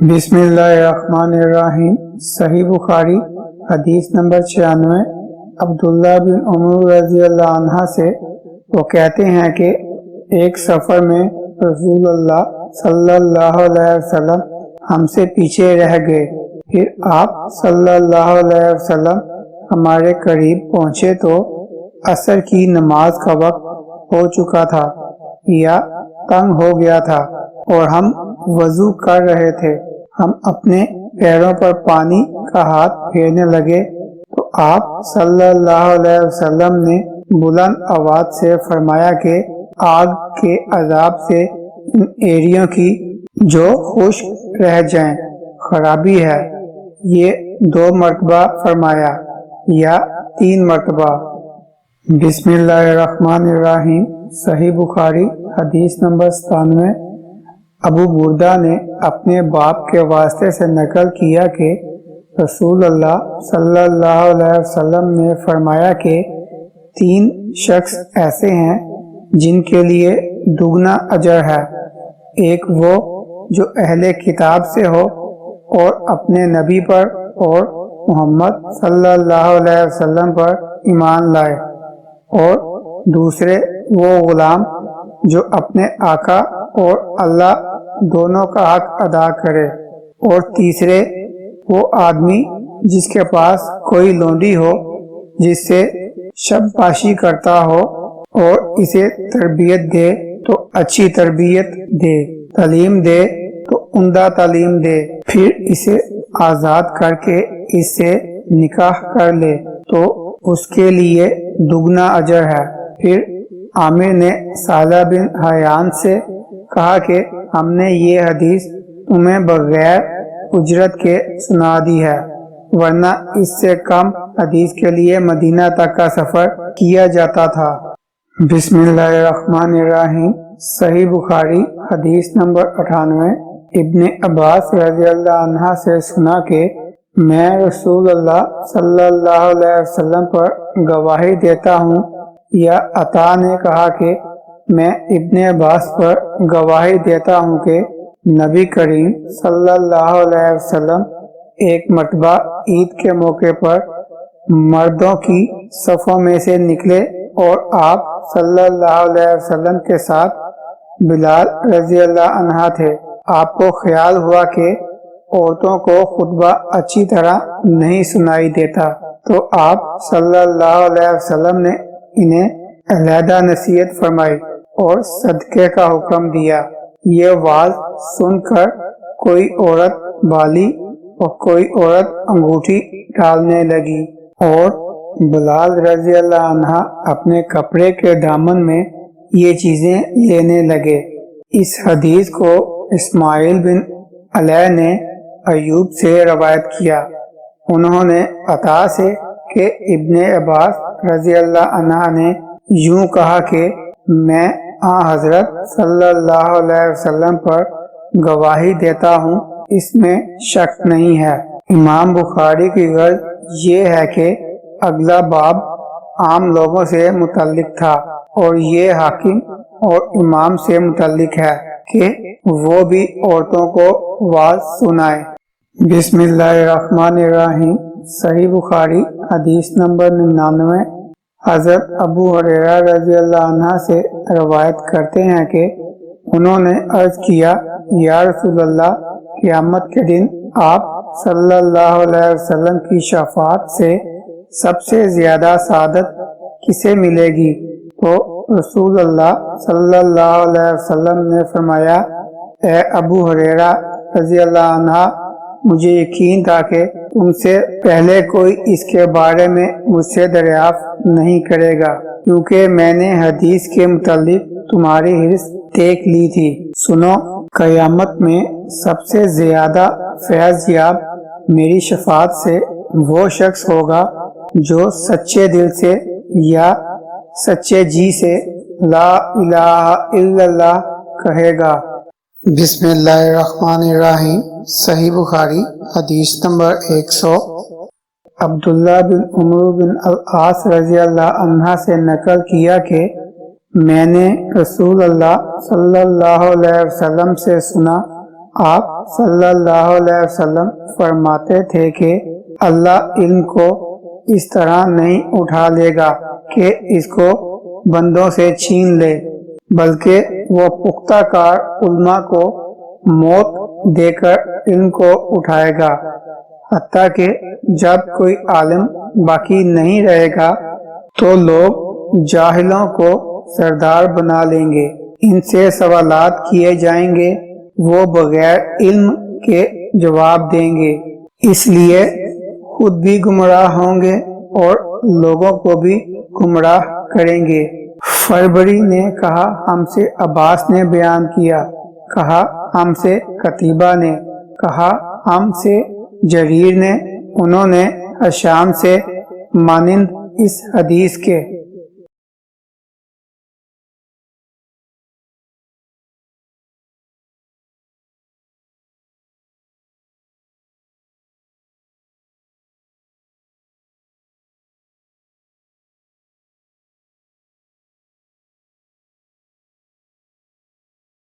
بسم اللہ الرحمن الرحیم۔ صحیح بخاری حدیث نمبر 96۔ عبداللہ بن عمر رضی اللہ عنہ سے وہ کہتے ہیں کہ ایک سفر میں رسول اللہ صلی اللہ علیہ وسلم ہم سے پیچھے رہ گئے، پھر آپ صلی اللہ علیہ وسلم ہمارے قریب پہنچے تو عصر کی نماز کا وقت ہو چکا تھا یا تنگ ہو گیا تھا اور ہم وضو کر رہے تھے۔ ہم اپنے پیروں پر پانی کا ہاتھ پھیرنے لگے تو آپ صلی اللہ علیہ وسلم نے بلند آواز سے فرمایا کہ آگ کے عذاب سے ان ایڑیوں کی جو خشک رہ جائیں خرابی ہے۔ یہ 2 مرتبہ فرمایا یا 3 مرتبہ۔ بسم اللہ الرحمن الرحیم۔ صحیح بخاری حدیث نمبر 97۔ ابو بردہ نے اپنے باپ کے واسطے سے نقل کیا کہ رسول اللہ صلی اللہ علیہ وسلم نے فرمایا کہ 3 شخص ایسے ہیں جن کے لیے دگنا اجر ہے۔ ایک وہ جو اہل کتاب سے ہو اور اپنے نبی پر اور محمد صلی اللہ علیہ وسلم پر ایمان لائے، اور دوسرے وہ غلام جو اپنے آقا اور اللہ دونوں کا حق ادا کرے، اور تیسرے وہ آدمی جس کے پاس کوئی لونڈی ہو جس سے شب پاشی کرتا ہو اور اسے تربیت دے تو اچھی تربیت دے، تعلیم دے تو عمدہ تعلیم دے، پھر اسے آزاد کر کے اس سے نکاح کر لے تو اس کے لیے دگنا اجر ہے۔ پھر عامر نے صالح بن حیان سے کہا کہ ہم نے یہ حدیث تمہیں بغیر اجرت کے سنا دی ہے، ورنہ اس سے کم حدیث کے لیے مدینہ تک کا سفر کیا جاتا تھا۔ بسم اللہ الرحمن الرحیم۔ صحیح بخاری حدیث نمبر 98۔ ابن عباس رضی اللہ عنہ سے سنا کہ میں رسول اللہ صلی اللہ علیہ وسلم پر گواہی دیتا ہوں، یا عطا نے کہا کہ میں ابن عباس پر گواہی دیتا ہوں کہ نبی کریم صلی اللہ علیہ وسلم ایک مرتبہ عید کے موقع پر مردوں کی صفوں میں سے نکلے اور آپ صلی اللہ علیہ وسلم کے ساتھ بلال رضی اللہ عنہ تھے۔ آپ کو خیال ہوا کہ عورتوں کو خطبہ اچھی طرح نہیں سنائی دیتا، تو آپ صلی اللہ علیہ وسلم نے انہیں علیحدہ نصیحت فرمائی اور صدقے کا حکم دیا۔ یہ واز سن کر کوئی عورت بالی اور کوئی عورت انگوٹھی ڈالنے لگی، اور بلال رضی اللہ عنہ اپنے کپڑے کے دامن میں یہ چیزیں لینے لگے۔ اس حدیث کو اسماعیل بن علیہ نے ایوب سے روایت کیا۔ انہوں نے عطا سے کہ ابن عباس رضی اللہ عنہ نے یوں کہا کہ میں حضرت صلی اللہ علیہ وسلم پر گواہی دیتا ہوں، اس میں شک نہیں ہے۔ امام بخاری کی غرض یہ ہے کہ اگلا باب عام لوگوں سے متعلق تھا، اور یہ حاکم اور امام سے متعلق ہے کہ وہ بھی عورتوں کو واز سنائے۔ بسم اللہ الرحمن الرحیم۔ صحیح بخاری حدیث نمبر 99۔ حضرت ابو ہریرہ رضی اللہ عنہ سے روایت کرتے ہیں کہ انہوں نے عرض کیا، یا رسول اللہ، قیامت کے دن آپ صلی اللہ علیہ وسلم کی شفاعت سے سب سے زیادہ سعادت کسے ملے گی؟ تو رسول اللہ صلی اللہ علیہ وسلم نے فرمایا، اے ابو ہریرہ رضی اللہ عنہ، مجھے یقین تھا کہ تم سے پہلے کوئی اس کے بارے میں مجھ سے دریافت نہیں کرے گا، کیونکہ میں نے حدیث کے متعلق تمہاری حرص دیکھ لی تھی۔ سنو، قیامت میں سب سے زیادہ فیض یاب میری شفاعت سے وہ شخص ہوگا جو سچے دل سے یا سچے جی سے لا الہ الا اللہ کہے گا۔ بسم اللہ الرحمن الرحیم۔ صحیح بخاری حدیث نمبر 100۔ عبداللہ بن عمر بن العاص رضی اللہ عنہ سے نقل کیا کہ میں نے رسول اللہ صلی اللہ علیہ وسلم سے سنا، آپ صلی اللہ علیہ وسلم فرماتے تھے کہ اللہ علم کو اس طرح نہیں اٹھا لے گا کہ اس کو بندوں سے چھین لے، بلکہ وہ پختہ کار علماء کو موت دے کر علم کو اٹھائے گا، حتیٰ کہ جب کوئی عالم باقی نہیں رہے گا تو لوگ جاہلوں کو سردار بنا لیں گے، ان سے سوالات کیے جائیں گے، وہ بغیر علم کے جواب دیں گے، اس لیے خود بھی گمراہ ہوں گے اور لوگوں کو بھی گمراہ کریں گے۔ فربری نے کہا ہم سے عباس نے بیان کیا، کہا ہم سے قتیبہ نے، کہا ہم سے جریر نے، انہوں نے ہشام سے مانند اس حدیث کے۔